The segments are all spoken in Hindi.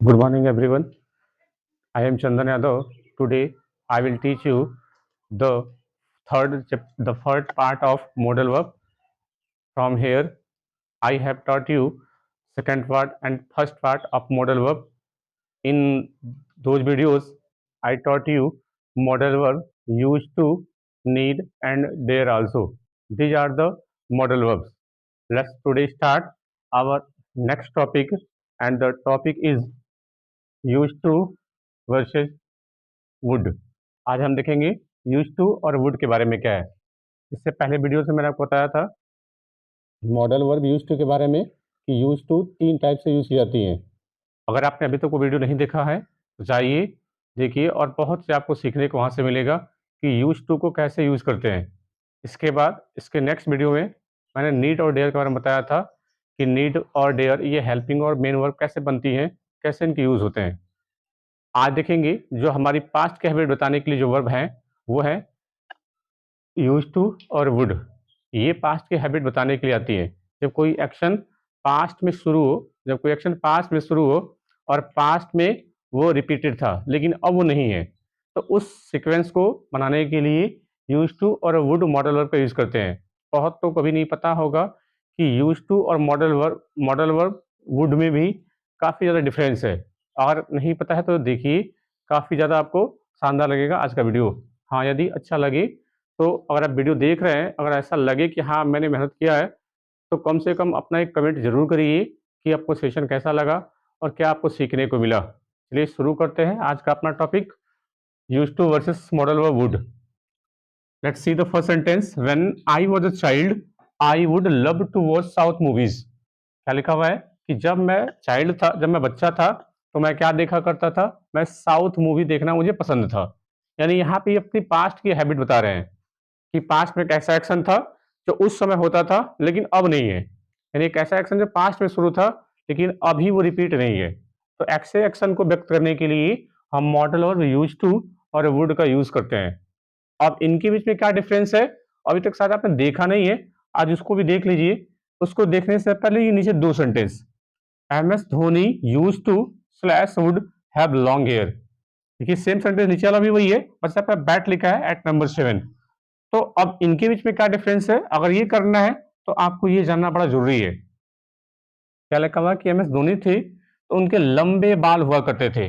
Good morning, everyone. I am Chandan Yadav. Today, I will teach you the the third part of modal verb. From here, I have taught you second part and first part of modal verb. In those videos, I taught you modal verb used to, need, and dare also. These are the modal verbs. Let's today start our next topic, and the topic is used to versus would. आज हम देखेंगे यूज टू और वुड के बारे में क्या है। इससे पहले वीडियो से मैंने आपको बताया था मॉडल वर्ब यूज टू के बारे में कि यूज टू तीन टाइप से यूज की जाती हैं। अगर आपने अभी तक वो वीडियो नहीं देखा है तो जाइए देखिए, और बहुत से आपको सीखने को वहाँ से मिलेगा कि यूज टू को कैसे यूज करते हैं। इसके बाद इसके नेक्स्ट वीडियो में मैंने नीड और डेयर के बारे में बताया था कि नीड और डेयर ये हेल्पिंग और मेन वर्ब कैसे बनती हैं, कैसे इनके यूज होते हैं। आज देखेंगे जो हमारी पास्ट के हैबिट बताने के लिए जो वर्ब हैं वो है यूज टू और वुड। ये पास्ट की हैबिट बताने के लिए आती है। जब कोई एक्शन पास्ट में शुरू हो, जब कोई एक्शन पास्ट में शुरू हो और पास्ट में वो रिपीटेड था लेकिन अब वो नहीं है, तो उस सीक्वेंस को बनाने के लिए यूज टू और वुड मॉडल वर्ब का यूज करते हैं। बहुत तो कभी नहीं पता होगा कि यूज टू और मॉडल वर्ब वुड में भी काफ़ी ज़्यादा डिफरेंस है। अगर नहीं पता है तो देखिए, काफ़ी ज़्यादा आपको शानदार लगेगा आज का वीडियो। हाँ, यदि अच्छा लगे तो अगर आप वीडियो देख रहे हैं, अगर ऐसा लगे कि हाँ मैंने मेहनत किया है, तो कम से कम अपना एक कमेंट ज़रूर करिए कि आपको सेशन कैसा लगा और क्या आपको सीखने को मिला। चलिए शुरू करते हैं आज का अपना topic, use to versus modal verb would. Let's see the first sentence. When I was a child I would love to watch south movies. क्या लिखा हुआ है कि जब मैं चाइल्ड था, जब मैं बच्चा था, तो मैं क्या देखा करता था, मैं साउथ मूवी देखना मुझे पसंद था। यानी यहाँ पे अपनी पास्ट की हैबिट बता रहे हैं कि पास्ट में एक ऐसा एक्शन था जो उस समय होता था लेकिन अब नहीं है। यानी एक ऐसा एक्शन जो पास्ट में शुरू था लेकिन अभी वो रिपीट नहीं है। तो ऐसे एक्शन को व्यक्त करने के लिए हम मॉडल और यूज टू और वुड का यूज करते हैं। अब इनके बीच में क्या डिफरेंस है, अभी तक शायद आपने देखा नहीं है, आज उसको भी देख लीजिए। उसको देखने से पहले ये नीचे दो sentence, M S Dhoni use to slash would have long hair. देखिए सेम सेंटेंस नीचे वाला भी वही है, बस यहाँ पे बैट लिखा है एट नंबर 7। तो अब इनके बीच में क्या डिफरेंस है, अगर ये करना है तो आपको ये जानना बड़ा जरूरी है। क्या लिखा हुआ कि एम एस धोनी थे तो उनके लंबे बाल हुआ करते थे।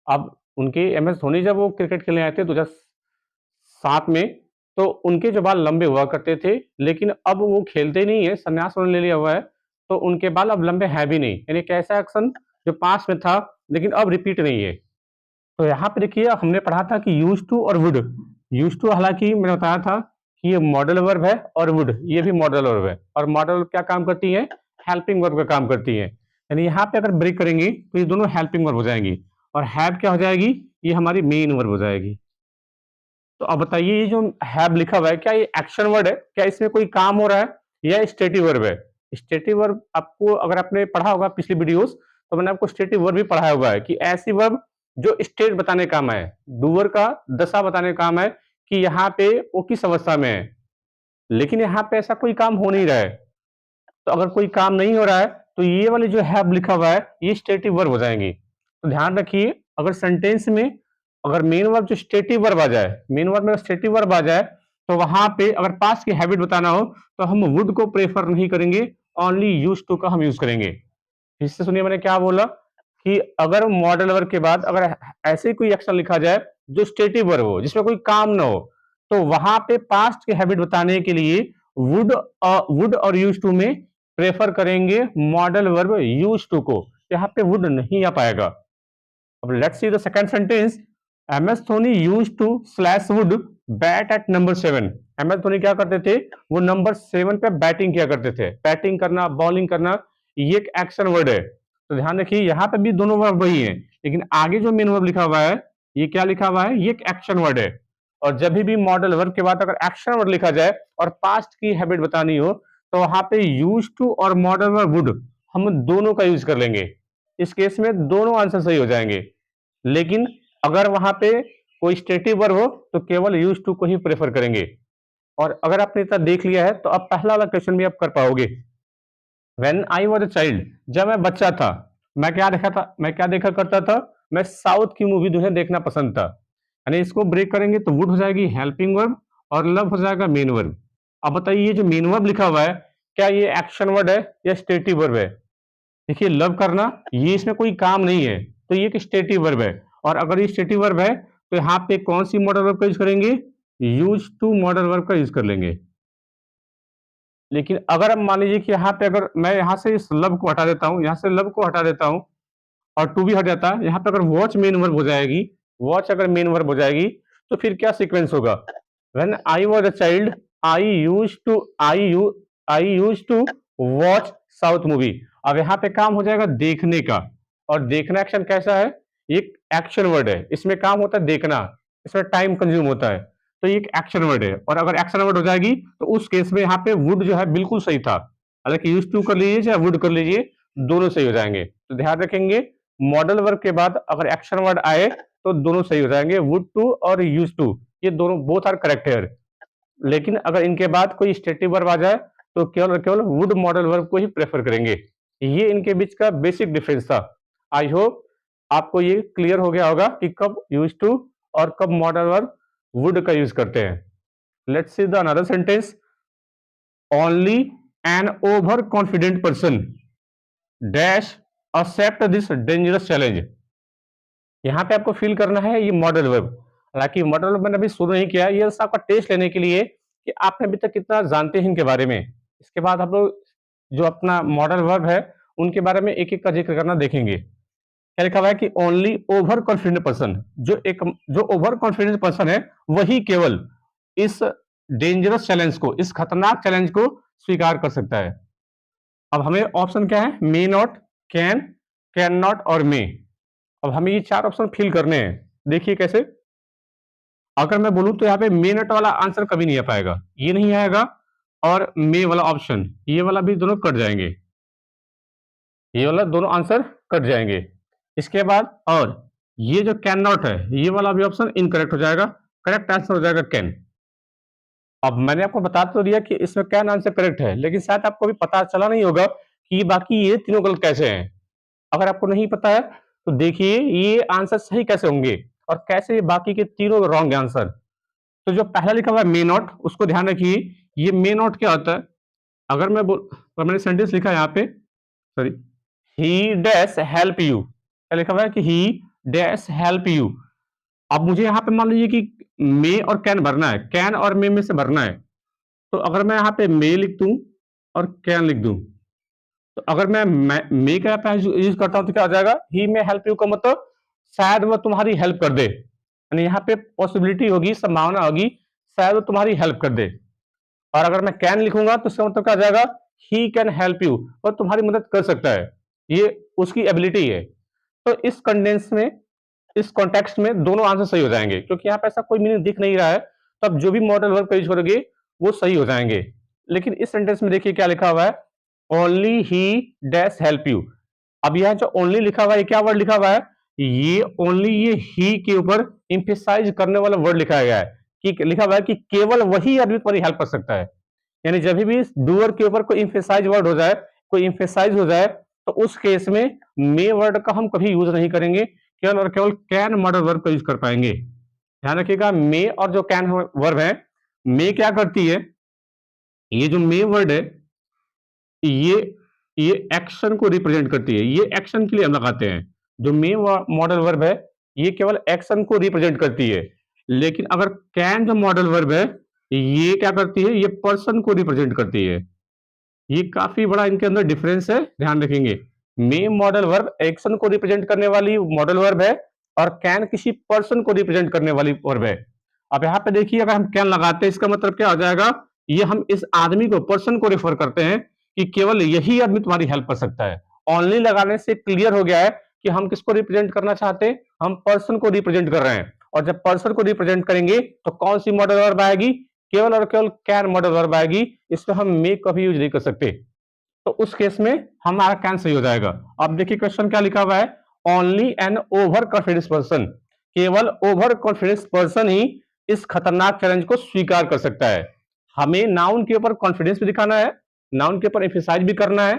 अब उनके एम एस धोनी जब वो क्रिकेट खेलने आए थे 2007 में, तो उनके जो बाल लंबे हुआ करते थे, लेकिन अब वो खेलते नहीं है, संन्यास उन्होंने ले लिया हुआ है, तो उनके बाल अब लंबे हैं भी नहीं। यानी एक ऐसा एक्शन जो पास में था लेकिन अब रिपीट नहीं है। तो यहाँ पे देखिए हमने पढ़ा था कि यूज टू और वुड। यूज टू हालांकि मैंने बताया था कि ये मॉडल वर्ब है और वुड ये भी मॉडल वर्ब है। और मॉडल वर्ब क्या काम करती है, हेल्पिंग वर्ब का काम करती है। यानी यहाँ पे अगर ब्रेक करेंगे तो ये दोनों हेल्पिंग वर्ब हो जाएंगी और हैव क्या हो जाएगी, ये हमारी मेन वर्ब हो जाएगी। तो अब बताइए ये जो हैव लिखा हुआ है क्या ये एक्शन वर्ड है, क्या इसमें कोई काम हो रहा है या स्टेटिव वर्ब है। स्टेटिव वर्ब आपको अगर आपने पढ़ा होगा पिछली वीडियोस, तो मैंने आपको स्टेटिव वर्ब भी पढ़ाया हुआ है कि ऐसी वर्ब जो स्टेट बताने काम है, डूअर का दशा बताने का काम है कि यहाँ पे वो किस अवस्था में है। लेकिन यहाँ पे ऐसा कोई काम हो नहीं रहा है, तो अगर कोई काम नहीं हो रहा है तो ये वाली जो हैव लिखा हुआ है ये स्टेटिव वर्ब हो जाएंगी। तो ध्यान रखिए, अगर सेंटेंस में अगर मेन वर्ब जो स्टेटिव वर्ब आ जाए, मेन वर्ब में स्टेटिव वर्ब आ जाए, तो वहां पे अगर पास्ट की हैबिट बताना हो तो हम वुड को प्रेफर नहीं करेंगे, ओनली यूज टू का हम यूज करेंगे। फिर से सुनिए मैंने क्या बोला कि अगर मॉडल वर्ब के बाद अगर ऐसे कोई एक्शन लिखा जाए जो स्टेटिव वर्ब हो, जिसमें कोई काम ना हो, तो वहां पे पास्ट की हैबिट बताने के लिए वुड और यूज टू में प्रेफर करेंगे मॉडल वर्ब यूज टू को। यहाँ पे वुड नहीं आ पाएगा। अब let's see the second sentence. M S Dhoni use to slash would bat at number 7। M S Dhoni क्या करते थे, वो नंबर 7 पे बैटिंग किया करते थे। बैटिंग करना, बॉलिंग करना, ये एक एक्शन वर्ड है। तो ध्यान रखिए यहाँ पे भी दोनों वर्ब वही है, लेकिन आगे जो मेन वर्ब लिखा हुआ है ये क्या लिखा हुआ है, ये एक एक्शन वर्ड है। और जब भी मॉडल वर्ब के बाद अगर एक्शन वर्ड लिखा जाए और पास्ट की हैबिट बतानी हो, तो वहां पे यूज टू और मॉडल वर्ब वुड हम दोनों का यूज कर लेंगे। इस केस में दोनों आंसर सही हो जाएंगे। लेकिन अगर वहां पे कोई स्टेटिव वर्ब हो तो केवल यूज टू को ही प्रेफर करेंगे। और अगर आपने इतना देख लिया है तो अब पहला वाला क्वेश्चन भी आप कर पाओगे। When I was a child, जब मैं बच्चा था, मैं क्या देखा करता था, मैं साउथ की मूवी जो है देखना पसंद था। यानी इसको ब्रेक करेंगे तो वुड हो जाएगी हेल्पिंग वर्ब और लव हो जाएगा मेन वर्ब। अब बताइए ये जो मेन वर्ब लिखा हुआ है, क्या ये एक्शन वर्ड है या स्टेटिव वर्ब है? देखिए लव करना ये इसमें कोई काम नहीं है, तो ये एक स्टेटिव वर्ब है। और अगर ये स्टेटिव वर्ब है तो यहाँ पे कौन सी मॉडल वर्ब का यूज करेंगे? यूज टू मॉडल वर्ब का यूज कर लेंगे। लेकिन अगर अब मान लीजिए कि यहाँ पे अगर मैं यहाँ से इस लव को हटा देता हूँ, यहाँ से लव को हटा देता हूँ और टू भी हट जाता है, यहाँ पे अगर वॉच मेन वर्ब हो जाएगी, वॉच अगर मेन वर्ब हो जाएगी तो फिर क्या सीक्वेंस होगा? When I was a child I used to watch south movie. अब यहाँ पे काम हो जाएगा देखने का, और देखना एक्शन कैसा है? एक एक्शन वर्ड है, इसमें काम होता है देखना, इसमें टाइम कंज्यूम होता है, तो ये एक एक्शन वर्ड है। और अगर एक्शन वर्ड हो जाएगी तो उस केस में यहाँ पे वुड जो है बिल्कुल सही था। हालांकि यूज टू कर लीजिए चाहे वुड कर लीजिए, दोनों सही हो जाएंगे। तो ध्यान रखेंगे मॉडल वर्ब के बाद अगर एक्शन वर्ड आए तो दोनों सही हो जाएंगे, वुड टू और यूज टू, ये दोनों बोथ आर करेक्ट है। लेकिन अगर इनके बाद कोई स्टेटिव वर्ब आ जाए तो केवल और केवल वुड मॉडल वर्ब को ही प्रेफर करेंगे। ये इनके बीच का बेसिक डिफरेंस था। आई होप आपको ये क्लियर हो गया होगा कि कब यूज टू और कब मॉडल वर्ब वुड का यूज करते हैं। Let's see the another sentence. Only an over confident person dash accept this dangerous challenge. यहाँ पे आपको फील करना है ये मॉडल वर्ब। हालांकि मॉडल वर्ब मैंने अभी शुरू नहीं किया, ये बस आपका टेस्ट लेने के लिए कि आपने अभी तक कितना जानते हैं इनके बारे में। इसके बाद आप लोग जो अपना मॉडल वर्ब है उनके बारे में एक एक का जिक्र करना देखेंगे। क्या लिखा हुआ है कि ओनली ओवर कॉन्फिडेंट पर्सन, जो ओवर कॉन्फिडेंट पर्सन है वही केवल इस डेंजरस चैलेंज को, इस खतरनाक चैलेंज को स्वीकार कर सकता है। अब हमें ऑप्शन क्या है? मे नॉट, कैन नॉट और मे। अब हमें ये चार ऑप्शन फिल करने हैं। देखिए कैसे। अगर मैं बोलूं तो यहाँ पे मे नॉट वाला आंसर कभी नहीं आ पाएगा, ये नहीं आएगा, और मे वाला ऑप्शन ये वाला भी दोनों कट जाएंगे, ये वाला दोनों आंसर कट जाएंगे। इसके बाद और ये जो कैन नॉट है ये वाला भी ऑप्शन इनकरेक्ट हो जाएगा, करेक्ट आंसर हो जाएगा कैन। अब मैंने आपको बता तो दिया कि इसमें कैन आंसर करेक्ट है, लेकिन शायद आपको भी पता चला नहीं होगा कि बाकी ये तीनों गलत कैसे हैं। अगर आपको नहीं पता है तो देखिए ये आंसर सही कैसे होंगे और कैसे बाकी के तीनों रॉन्ग आंसर। तो जो पहला लिखा हुआ है मे नॉट, उसको ध्यान रखिए। ये मे नॉट क्या होता है? अगर मैंने सेंटेंस लिखा है यहाँ पे, sorry, he dash help you, क्या लिखा हुआ है कि ही डैश हेल्प यू। अब मुझे यहाँ पे मान लीजिए कि मे और कैन भरना है, कैन और मे में से भरना है। तो अगर मैं यहाँ पे मे लिख दूं और कैन लिख दूं, तो अगर मैं मे का यूज करता हूं तो क्या हो जाएगा? ही मे हेल्प यू का मतलब शायद वह तुम्हारी हेल्प कर दे, यानी यहाँ पे पॉसिबिलिटी होगी, संभावना होगी शायद वो तुम्हारी हेल्प कर दे। और अगर मैं कैन लिखूंगा तो इसका मतलब क्या आ जाएगा? ही कैन हेल्प यू, वो तुम्हारी मदद कर सकता है, ये उसकी एबिलिटी है। तो इस कंडेंस में, इस कॉन्टेक्स्ट में दोनों आंसर सही हो जाएंगे, क्योंकि यहाँ पे ऐसा कोई मीनिंग दिख नहीं रहा है। तब जो भी मॉडल वर्ब का यूज करोगे वो सही हो जाएंगे। लेकिन इस सेंटेंस में देखिए क्या लिखा हुआ है, only he dash help you. अब यह जो ओनली लिखा हुआ है क्या वर्ड लिखा हुआ है? ये ओनली, ये ही के ऊपर इंफेसाइज करने वाला वर्ड लिखा गया है, कि लिखा हुआ है कि केवल वही आदमी तुम्हारी हेल्प कर सकता है। यानी जब भी डूअर के ऊपर कोई इंफेसाइज वर्ड हो जाए, कोई इंफेसाइज हो जाए, तो उस केस में मे वर्ड का हम कभी यूज नहीं करेंगे, केवल और केवल कैन मॉडल वर्ब का यूज कर पाएंगे। ध्यान रखिएगा मे और जो कैन वर्ब है, मे क्या करती है? ये जो मे वर्ड है ये ये एक्शन को रिप्रेजेंट करती है, ये एक्शन के लिए हम लगाते हैं। जो मे मॉडल वर्ब है ये केवल एक्शन को रिप्रेजेंट करती है। लेकिन अगर कैन जो मॉडल वर्ब है ये क्या करती है? ये पर्सन को रिप्रेजेंट करती है। ये काफी बड़ा इनके अंदर डिफरेंस है, ध्यान रखेंगे। मे मॉडल वर्ब एक्शन को रिप्रेजेंट करने वाली मॉडल वर्ब है और कैन किसी पर्सन को रिप्रेजेंट करने वाली वर्ब है। अब यहाँ पे देखिए अगर हम कैन लगाते हैं इसका मतलब क्या हो जाएगा? ये हम इस आदमी को, पर्सन को रेफर करते हैं कि केवल यही आदमी तुम्हारी हेल्प कर सकता है। ओनली लगाने से क्लियर हो गया है कि हम किसको रिप्रेजेंट करना चाहते हैं, हम पर्सन को रिप्रेजेंट कर रहे हैं। और जब पर्सन को रिप्रेजेंट करेंगे तो कौन सी मॉडल वर्ब आएगी? केवल और केवल कैन मॉडल वर्ब आएगी। इसमें हम मे कभी यूज नहीं कर सकते, तो उस केस में हमारा कैन सही हो जाएगा। अब देखिए क्वेश्चन क्या लिखा हुआ है, only an over confidence person, केवल ओवर कॉन्फिडेंस पर्सन ही इस खतरनाक चैलेंज को स्वीकार कर सकता है। हमें नाउन के ऊपर कॉन्फिडेंस भी दिखाना है, नाउन के ऊपर एम्फेसाइज भी करना है,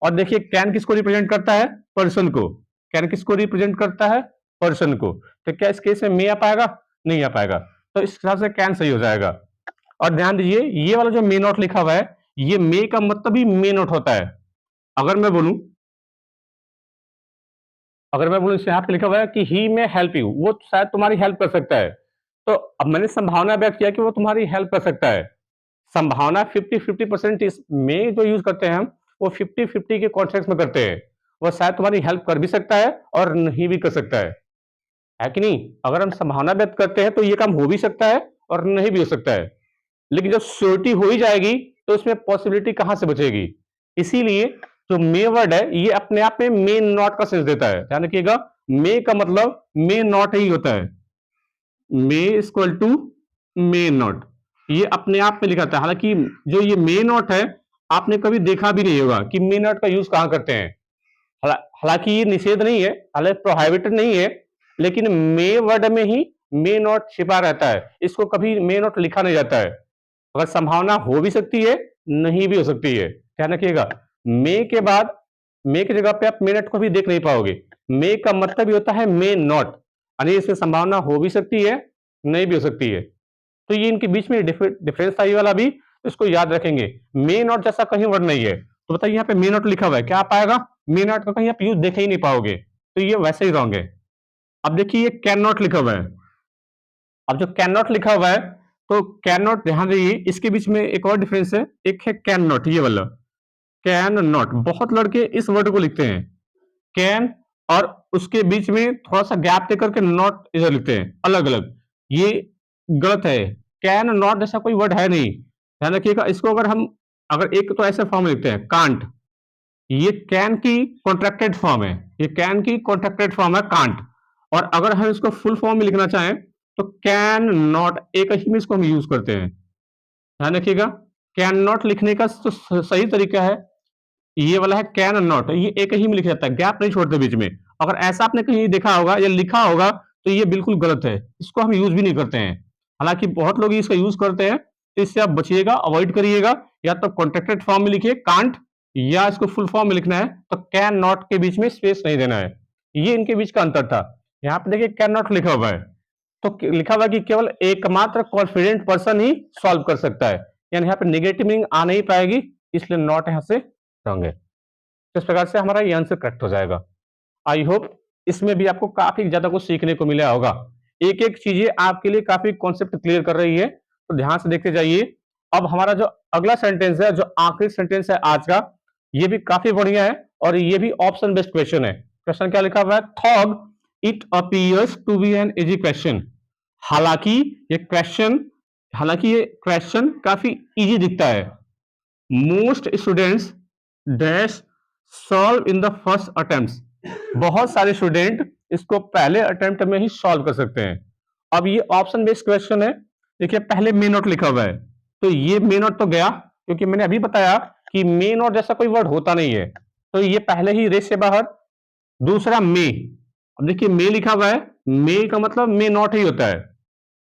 और देखिए कैन किसको रिप्रेजेंट करता है? पर्सन को। कैन किसको रिप्रेजेंट करता है? पर्सन को। तो क्या इस केस में मे आ पाएगा? नहीं आ पाएगा। तो इस हिसाब से कैन सही हो जाएगा। और ध्यान दीजिए ये वाला जो मे नॉट लिखा हुआ है, ये मे का मतलब ही मे नॉट होता है। अगर मैं बोलूं इसे यहाँ पे लिखा हुआ है कि ही में हेल्प यू, वो शायद तुम्हारी हेल्प कर सकता है। तो अब मैंने संभावना व्यक्त किया कि वो तुम्हारी हेल्प कर सकता है। संभावना 50-50% इसमें जो यूज करते हैं हम, वो 50-50 के कॉन्टेक्स्ट में करते हैं। वो शायद तुम्हारी हेल्प कर भी सकता है और नहीं भी कर सकता है कि नहीं? अगर हम संभावना व्यक्त करते हैं तो ये काम हो भी सकता है और नहीं भी हो सकता है। लेकिन जब श्योरिटी हो ही जाएगी तो इसमें पॉसिबिलिटी कहां से बचेगी? इसीलिए जो मे वर्ड है ये अपने आप में मे नॉट का सेंस देता है। ध्यान रखिएगा, मे का मतलब मे नॉट ही होता है। मे इक्वल टू मे नॉट, ये अपने आप में लिखा था। हालांकि जो ये मे नॉट है आपने कभी देखा भी नहीं होगा कि मे नॉट का यूज कहां करते हैं। हालांकि ये निषेध नहीं है, हालांकि प्रोहाइबिटेड नहीं है, लेकिन मे वर्ड में ही मे नॉट छिपा रहता है। इसको कभी मे नॉट लिखा नहीं जाता है। अगर संभावना हो भी सकती है, नहीं भी हो सकती है। ध्यान रखिएगा, मे के बाद मे की जगह पे आप मे नॉट को भी देख नहीं पाओगे। मे का मतलब ही होता है मे नॉट, यानी इसमें संभावना हो भी सकती है, नहीं भी हो सकती है। तो ये इनके बीच में डिफरेंस था ये वाला भी, तो इसको याद रखेंगे। मे नॉट जैसा कहीं वर्ड नहीं है। तो बताइए यहाँ पे मे नॉट लिखा हुआ है, क्या पाएगा? मे नॉट का कहीं आप यूज देख ही नहीं पाओगे, तो ये वैसे ही रॉन्ग है। अब देखिए ये कैन नॉट लिखा हुआ है। अब जो कैन नॉट लिखा हुआ है, तो कैन नॉट, ध्यान दीजिए इसके बीच में एक और डिफरेंस है। एक है कैन नॉट, ये वाला कैन नॉट। बहुत लड़के इस वर्ड को लिखते हैं कैन, और उसके बीच में थोड़ा सा गैप दे करके नॉट इधर लिखते हैं अलग अलग। ये गलत है। कैन नॉट जैसा कोई वर्ड है नहीं। ध्यान रखिएगा, इसको अगर एक तो ऐसे फॉर्म में लिखते हैं कांट, ये कैन की कॉन्ट्रैक्टेड फॉर्म है। ये कैन की कॉन्ट्रैक्टेड फॉर्म है कांट। और अगर हम इसको फुल फॉर्म में लिखना चाहें तो कैन नॉट, एक ही में इसको हम यूज करते हैं। ध्यान रखिएगा, कैन नॉट लिखने का तो सही तरीका है ये वाला है कैन नॉट, ये एक ही में लिखा जाता है, गैप नहीं छोड़ते बीच में। अगर ऐसा आपने कहीं देखा होगा या लिखा होगा तो ये बिल्कुल गलत है, इसको हम यूज भी नहीं करते हैं। हालांकि बहुत लोग इसका यूज करते हैं, तो इससे आप बचिएगा, अवॉइड करिएगा। या तो कॉन्ट्रैक्टेड फॉर्म में लिखिए कांट, या इसको फुल फॉर्म में लिखना है तो कैन नॉट के बीच में स्पेस नहीं देना है। ये इनके बीच का अंतर था। यहाँ पे देखिए कैन नॉट लिखा हुआ है, तो लिखा हुआ है कि केवल एकमात्र कॉन्फिडेंट पर्सन ही सॉल्व कर सकता है, यानी यहाँ पे नेगेटिव मीनिंग आ नहीं पाएगी, इसलिए नॉट यहां से रॉन्ग है। तो इस प्रकार से हमारा ये आंसर करेक्ट हो जाएगा। आई होप इसमें भी आपको काफी ज्यादा कुछ सीखने को मिला होगा। एक एक चीजें आपके लिए काफी कॉन्सेप्ट क्लियर कर रही है, तो ध्यान से देखते जाइए। अब हमारा जो अगला सेंटेंस है, जो आखिरी सेंटेंस है आज का, ये भी काफी बढ़िया है और ये भी ऑप्शन बेस्ड क्वेश्चन है। क्वेश्चन क्या लिखा हुआ है? Though it appears to be an easy question. हालांकि ये क्वेश्चन काफी इजी दिखता है। Most students dash solve in the first attempt. बहुत सारे स्टूडेंट इसको पहले अटेम्प्ट में ही सॉल्व कर सकते हैं। अब ये ऑप्शन बेस्ड क्वेश्चन है। देखिए पहले मे नोट लिखा हुआ है, तो ये मे नोट तो गया, क्योंकि मैंने अभी बताया कि मे नोट जैसा कोई वर्ड होता नहीं है, तो ये पहले ही रेस से बाहर। दूसरा मे, अब देखिए मे लिखा हुआ है, मे का मतलब मे नॉट ही होता है।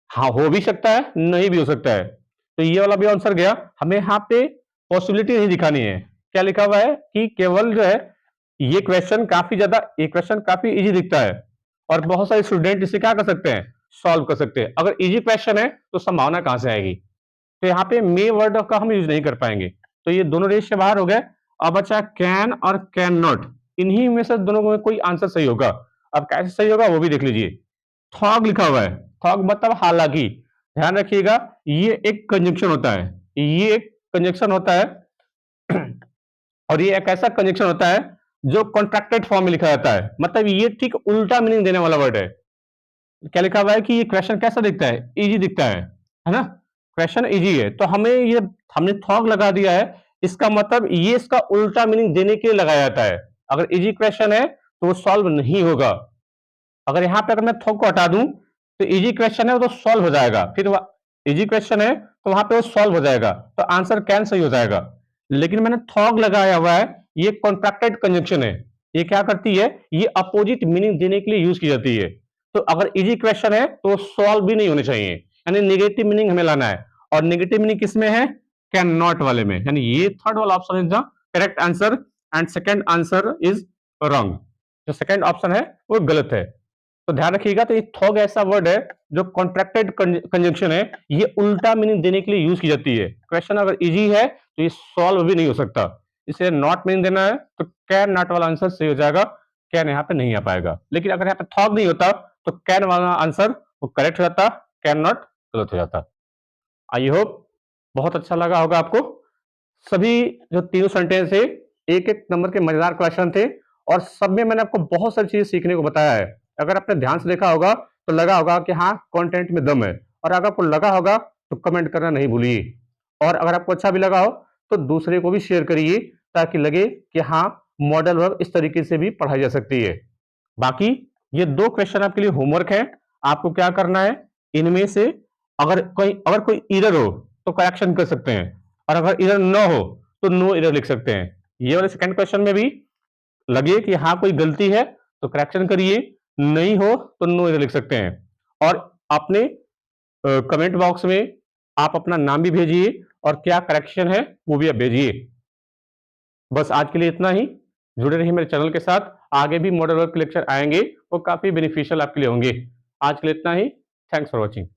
हाँ, हो भी सकता है, नहीं भी हो सकता है, तो ये वाला भी आंसर गया। हमें यहाँ पे पॉसिबिलिटी नहीं दिखानी है। क्या लिखा हुआ है कि केवल जो है ये क्वेश्चन काफी इजी दिखता है और बहुत सारे स्टूडेंट इसे क्या कर सकते हैं? सॉल्व कर सकते हैं। अगर इजी क्वेश्चन है तो संभावना कहां से आएगी? तो यहाँ पे मे वर्ड का हम यूज नहीं कर पाएंगे, तो ये दोनों रेस से बाहर हो गए। अब बचा कैन और कैन नॉट, इन्हीं में से दोनों में कोई आंसर सही होगा। अब कैसे सही होगा वो भी देख लीजिए। थॉग लिखा हुआ है, थॉग मतलब हालांकि। ध्यान रखिएगा, ये एक कंजंक्शन होता है, ये एक कंजंक्शन होता है और ये एक ऐसा कंजंक्शन होता है जो कॉन्ट्रैक्टेड फॉर्म में लिखा जाता है। मतलब ये ठीक उल्टा मीनिंग देने वाला वर्ड है। क्या लिखा हुआ है कि ये क्वेश्चन कैसा दिखता है? इजी दिखता है ना? क्वेश्चन इजी है, तो हमने थॉग लगा दिया है। इसका मतलब ये इसका उल्टा मीनिंग देने के लिए लगाया जाता है। अगर इजी क्वेश्चन है तो वो सॉल्व नहीं होगा। अगर यहाँ पे अगर मैं थॉग को हटा दूं तो इजी क्वेश्चन है वो तो सॉल्व हो जाएगा, फिर इजी क्वेश्चन है तो वहां पे वो सॉल्व हो जाएगा, तो आंसर कैन सही हो जाएगा। लेकिन मैंने थॉग लगाया हुआ है, ये कॉन्ट्रैक्टेड कंजंक्शन है। ये क्या करती है? ये अपोजिट मीनिंग देने के लिए यूज की जाती है। तो अगर इजी क्वेश्चन है तो सॉल्व भी नहीं होने चाहिए, यानी नेगेटिव मीनिंग हमें लाना है। और नेगेटिव मीनिंग किसमें है? कैन नॉट वाले में। यानी ये थर्ड वाला option is the correct answer. And second answer is wrong. जो सेकेंड ऑप्शन है वो गलत है। तो ध्यान रखिएगा, तो ये थॉग ऐसा वर्ड है जो कॉन्ट्रैक्टेड कंजंक्शन है, ये उल्टा मीनिंग देने के लिए यूज की जाती है। क्वेश्चन अगर इजी है तो ये सॉल्व भी नहीं हो सकता, इसे नॉट मीनिंग देना है तो कैन नॉट वाला आंसर सही हो जाएगा, कैन यहाँ पे नहीं आ पाएगा। लेकिन अगर यहाँ पे थॉग नहीं होता तो कैन वाला आंसर वो करेक्ट हो जाता, कैन नॉट गलत हो जाता। आई होप बहुत अच्छा लगा होगा आपको। सभी जो तीनों सेंटेंस है एक एक नंबर के मजेदार क्वेश्चन थे, और सब में मैंने आपको बहुत सारी चीजें सीखने को बताया है। अगर आपने ध्यान से देखा होगा तो लगा होगा कि हाँ कंटेंट में दम है, और अगर आपको लगा होगा तो कमेंट करना नहीं भूलिए, और अगर आपको अच्छा भी लगा हो तो दूसरे को भी शेयर करिए, ताकि लगे कि हाँ मॉडल वर्ब इस तरीके से भी पढ़ाई जा सकती है। बाकी ये दो क्वेश्चन आपके लिए होमवर्क है। आपको क्या करना है, इनमें से अगर कोई एरर हो तो करेक्शन कर सकते हैं, और अगर एरर ना हो तो नो एरर लिख सकते हैं। ये वाले सेकंड क्वेश्चन में भी लगे कि हाँ कोई गलती है तो करेक्शन करिए, नहीं हो तो नो एरर लिख सकते हैं। और अपने कमेंट बॉक्स में आप अपना नाम भी भेजिए और क्या करेक्शन है वो भी आप भेजिए। बस आज के लिए इतना ही। जुड़े रहिए मेरे चैनल के साथ, आगे भी मॉडल वर्क के लेक्चर आएंगे, वो काफी बेनिफिशियल आपके लिए होंगे। आज के लिए इतना ही। Thanks for watching.